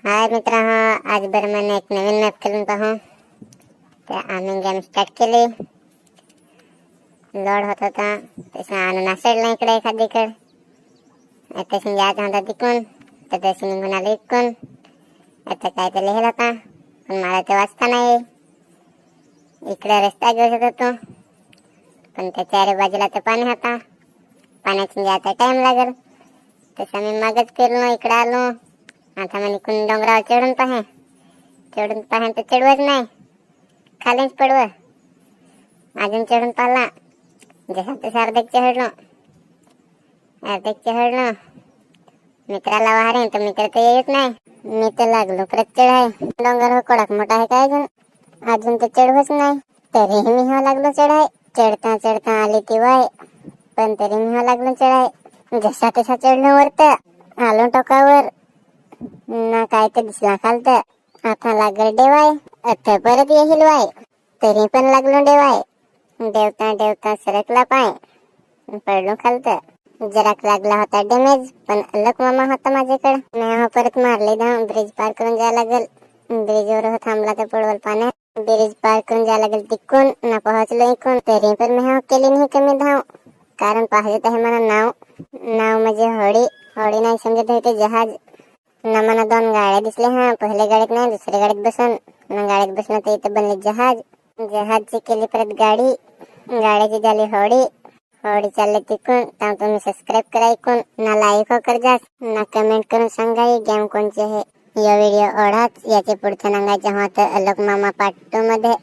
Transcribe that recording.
हाय मित्रांनो, आज बरं मैंने एक नवीन मॅप खेळून पाहू. तर आम्ही गेम स्टार्ट केली. लोड होत होता तसं आणून नासडला इकडे एखादीकडे. आता जायचं होता तिकून तर तसं निघून आलं इकडून. आता काय ते लिहिलं होता पण मला ते वाचता नाही. इकडे रस्ता घेऊन होतो पण त्या चारी बाजूला तर पाणी होता. पाण्यातून जायचा टाइम लागेल तसं मी मागच फिरलो, इकडे आलो. आता मग इकडून डोंगरावर चढून पाहे तर चढवत नाही, खालीच पडवं. अजून चढून पाहिला जसा तसा अर्धेक चढलो. मित्राला वाहरे तर मित्र तर येत नाही. मी तर लागलो परत चढाय. डोंगर हो कडक मोठा आहे काय अजून तर चढवच नाही. तरीही मी हो लागलो चढाय. चढता चढता आली ती वाय, पण तरी मी हो लागलो चढाय. जसा तसा चढलो वरत आलो टोकावर. ना काय तर दिसला खालत. आता लागल डेवाय. आता परत येईल वाय, तरी पण लागलो डेवाय. देवता देवता सरकला पाय, पडलो खालत. जराक लागला होता डॅमेज, पण अलग मामा होता माझ्याकडे. मी परत मारले धाव. ब्रिज पार करून जायला लागल. ब्रिजवर थांबला तर पडवल पाण्यात. ब्रिज पार करून जायला लागल तिकून. ना पोहोचलो इकून, तरी पण मी केली नाही कमी धाव. कारण पाहिजे आहे मला नाव म्हणजे होडी नाही समजत होते जहाज. ना मला दोन गाड्या दिसल्या. पहिल्या गाडीत नाही, दुसऱ्या गाडीत बसून. ना गाडीत बसणं तर इथं बनले जहाजची केली परत गाडी. गाड्याची झाली होडी चालले तिकून. तर तुम्ही सबस्क्राईब करा ऐकून. ना लाईक कर जास, ना कमेंट करून सांगा ही गेम कोणची आहे. या व्हिडिओ ओढाच. याचे पुढचं सांगायचं होतं अलग मामा पार्ट 2 मध्ये.